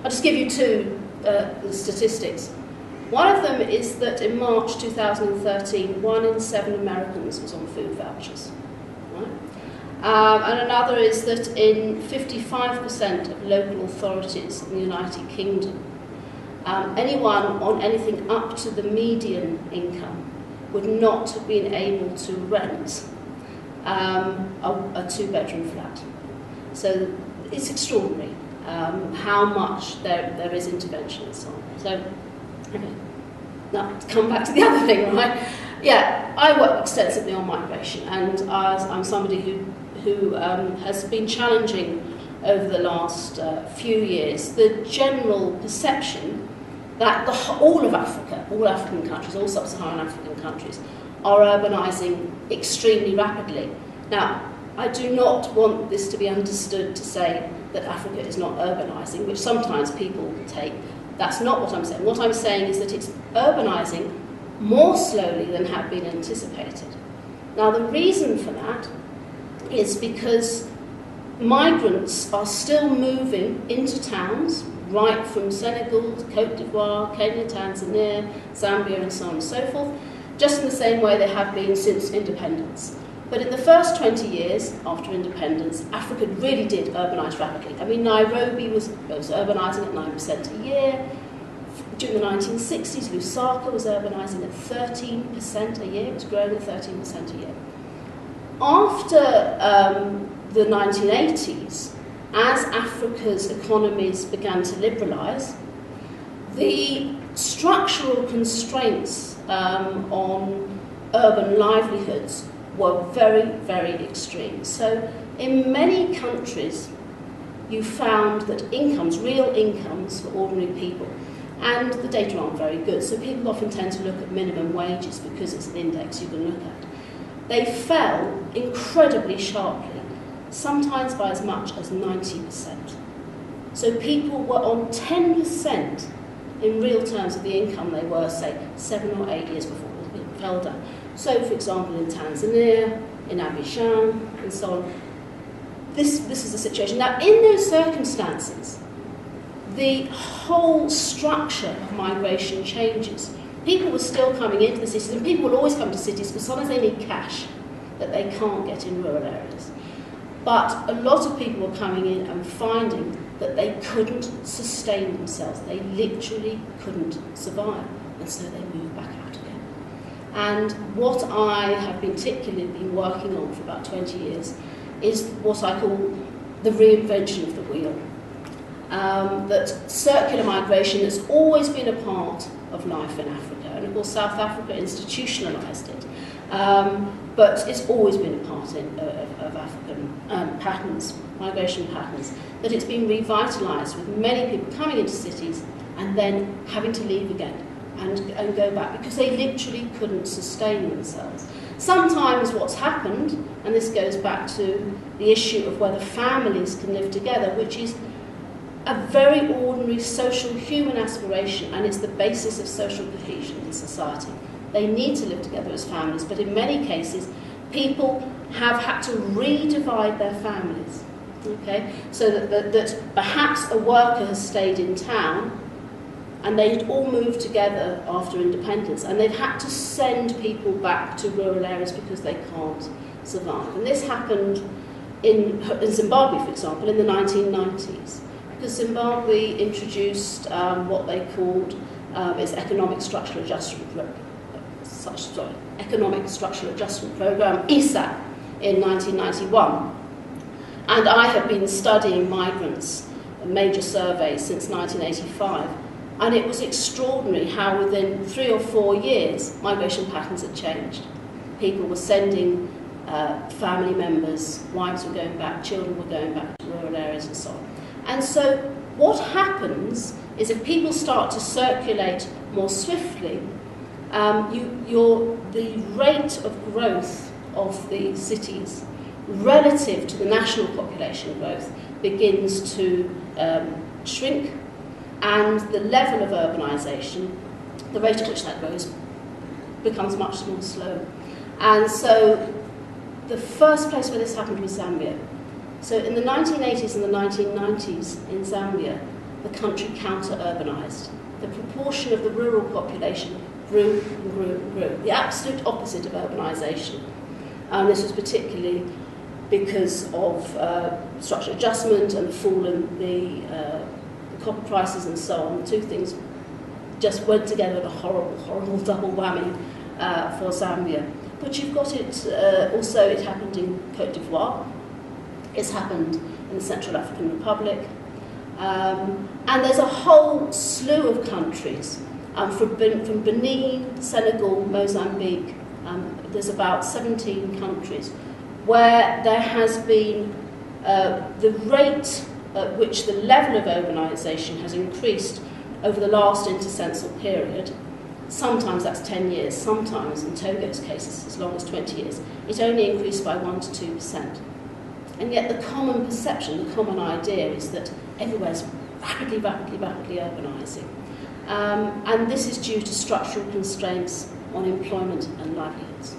I'll just give you two statistics. One of them is that in March 2013, 1 in 7 Americans was on food vouchers. Right? And another is that in 55% of local authorities in the United Kingdom, anyone on anything up to the median income would not have been able to rent a two-bedroom flat. So it's extraordinary how much there is intervention and so on. So, okay. Now, to come back to the other thing, right? Yeah, I work extensively on migration, and I'm somebody who has been challenging over the last few years the general perception that all of Africa, all African countries, all sub-Saharan African countries, are urbanising extremely rapidly. Now, I do not want this to be understood to say that Africa is not urbanising, which sometimes people take. That's not what I'm saying. What I'm saying is that it's urbanising more slowly than had been anticipated. Now, the reason for that is because migrants are still moving into towns, right from Senegal to Cote d'Ivoire, Kenya, Tanzania, Zambia, and so on and so forth, just in the same way they have been since independence. But in the first 20 years after independence, Africa really did urbanise rapidly. I mean, Nairobi was urbanising at 9% a year. During the 1960s, Lusaka was urbanising at 13% a year. It was growing at 13% a year. After the 1980s, as Africa's economies began to liberalise, the structural constraints on urban livelihoods were very, very extreme. So in many countries, you found that incomes, real incomes for ordinary people, and the data aren't very good, so people often tend to look at minimum wages because it's an index you can look at. They fell incredibly sharply, sometimes by as much as 90%. So people were on 10% in real terms of the income they were, say, 7 or 8 years before it fell down. So, for example, in Tanzania, in Abidjan, and so on, this is the situation. Now, in those circumstances, the whole structure of migration changes. People were still coming into the cities, and people will always come to cities because sometimes they need cash that they can't get in rural areas. But a lot of people were coming in and finding that they couldn't sustain themselves. They literally couldn't survive, and so they moved back out again. And what I have particularly been working on for about 20 years is what I call the reinvention of the wheel. That circular migration has always been a part of life in Africa, and of course South Africa institutionalised it, but it's always been a part of African patterns, migration patterns, that it's been revitalised with many people coming into cities and then having to leave again and go back because they literally couldn't sustain themselves. Sometimes what's happened, and this goes back to the issue of whether families can live together, which is a very ordinary social human aspiration, and it's the basis of social cohesion in society. They need to live together as families, but in many cases, people have had to redivide their families. Okay, so that perhaps a worker has stayed in town, and they'd all moved together after independence, and they've had to send people back to rural areas because they can't survive. And this happened in Zimbabwe, for example, in the 1990s. Because Zimbabwe introduced what they called its Economic Structural Adjustment Program, ESAP, in 1991. And I have been studying migrants, major surveys, since 1985. And it was extraordinary how within 3 or 4 years, migration patterns had changed. People were sending family members, wives were going back, children were going back to rural areas and so on. And so what happens is if people start to circulate more swiftly, the rate of growth of the cities relative to the national population growth begins to shrink, and the level of urbanisation, the rate at which that grows, becomes much more slow. And so the first place where this happened was Zambia. So in the 1980s and the 1990s in Zambia, the country counter-urbanised. The proportion of the rural population grew and grew and grew. The absolute opposite of urbanisation. And this was particularly because of structural adjustment and the fall in the copper prices and so on. The two things just went together with a horrible, horrible double whammy for Zambia. But you've got it, also it happened in Côte d'Ivoire, it's happened in the Central African Republic, and there's a whole slew of countries, from Benin, Senegal, Mozambique, there's about 17 countries, where there has been the rate at which the level of urbanisation has increased over the last intercensal period. Sometimes that's 10 years, sometimes, in Togo's case, as long as 20 years. It only increased by 1 to 2%. And yet the common perception, the common idea is that everywhere's rapidly, rapidly, rapidly urbanising. And this is due to structural constraints on employment and livelihoods.